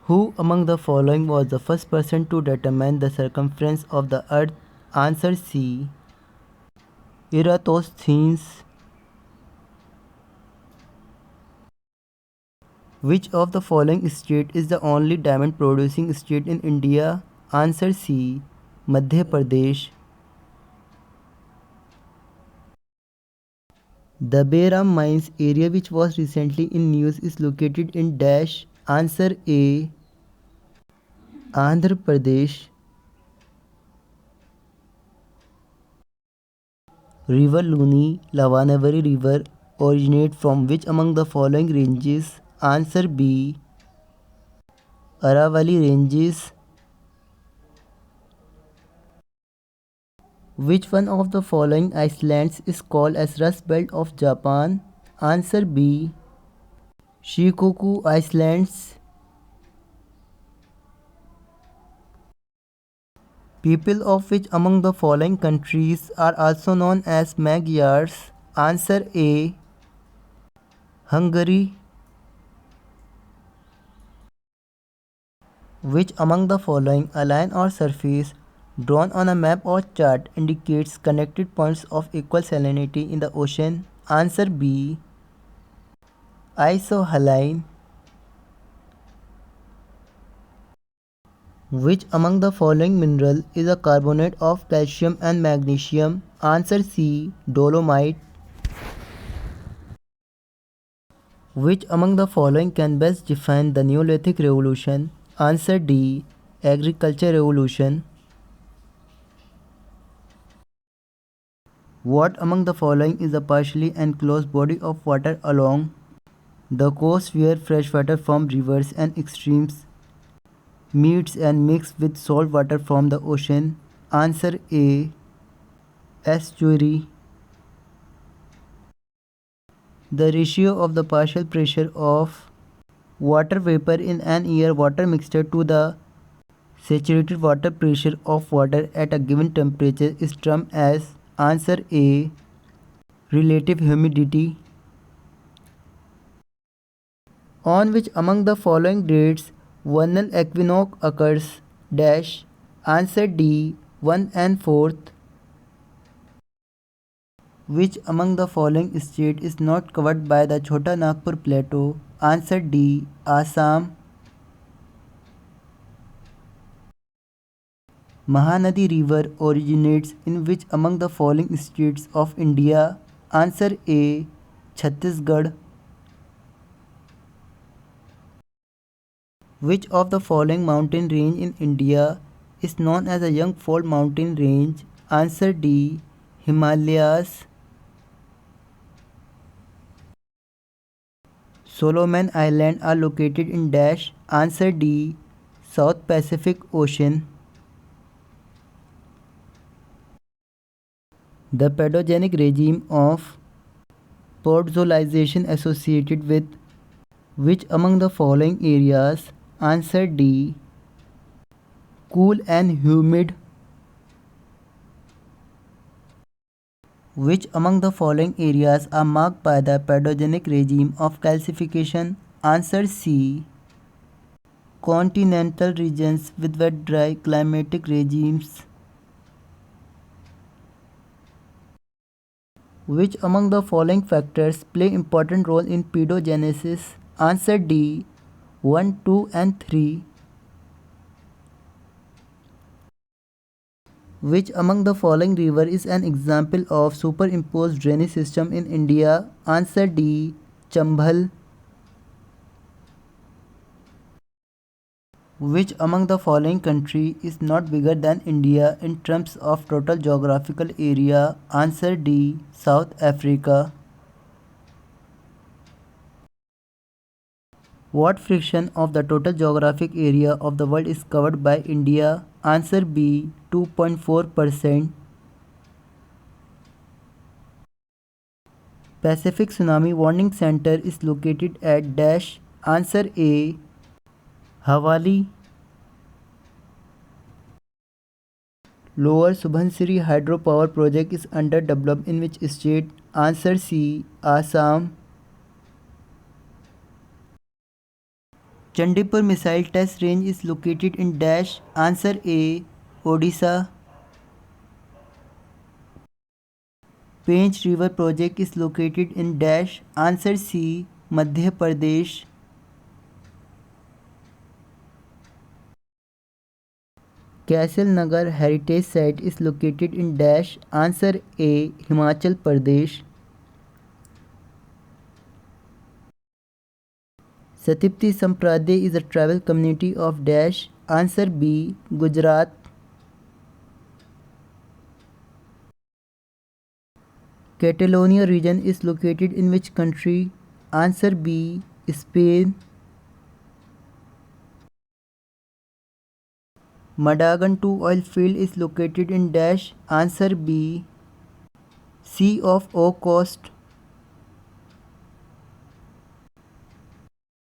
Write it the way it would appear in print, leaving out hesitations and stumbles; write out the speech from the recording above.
Who among the following was the first person to determine the circumference of the Earth? Answer C. Eratosthenes. Which of the following state is the only diamond producing state in India? Answer C. Madhya Pradesh. The Behram Mines area which was recently in news is located in dash. Answer A. Andhra Pradesh. River Luni, Lavanavari River originate from which among the following ranges? Answer B. Aravalli Ranges. Which one of the following islands is called as Rust Belt of Japan? Answer B. Shikoku Islands. People of which among the following countries are also known as Magyars? Answer A. Hungary. Which among the following a line or surface drawn on a map or chart indicates connected points of equal salinity in the ocean? Answer B. Isohaline. Which among the following mineral is a carbonate of calcium and magnesium? Answer C. Dolomite. Which among the following can best define the Neolithic Revolution? Answer D. Agriculture Revolution. What among the following is a partially enclosed body of water along the coast where freshwater from rivers and streams meets and mixes with salt water from the ocean? Answer A. Estuary. The ratio of the partial pressure of water vapor in an air water mixture to the saturated water pressure of water at a given temperature is termed as? Answer A. Relative humidity. On which among the following dates vernal equinox occurs? Dash. Answer D. 1 and 4th. Which among the following state is not covered by the Chota Nagpur Plateau? Answer D. Assam. Mahanadi River originates in which among the following states of India? Answer A. Chhattisgarh. Which of the following mountain range in India is known as a young fold mountain range? Answer D. Himalayas. Solomon Islands are located in dash. Answer D. South Pacific Ocean. The pedogenic regime of podzoalization associated with which among the following areas? Answer D. Cool and humid. Which among the following areas are marked by the pedogenic regime of calcification? Answer C. Continental regions with wet dry climatic regimes. Which among the following factors play important role in pedogenesis? Answer D. 1, 2 and 3. Which among the following river is an example of superimposed drainage system in India? Answer D. Chambal. Which among the following country is not bigger than India in terms of total geographical area? Answer D. South Africa. What fraction of the total geographic area of the world is covered by India? Answer B. 2.4%. Pacific Tsunami Warning Center is located at dash. Answer A. Hawali. Lower Subansiri hydropower project is under development in which state? Answer C. Assam. Chandipur missile test range is located in dash. Answer A. Odisha. Pench River project is located in dash. Answer C. Madhya Pradesh. Kaisal Nagar heritage site is located in dash. Answer A. Himachal Pradesh. Satipati Sampraday is a tribal community of dash. Answer B. Gujarat. Catalonia region is located in which country? Answer B. Spain. Madagan 2 oil field is located in dash. Answer B. Sea of Okhotsk.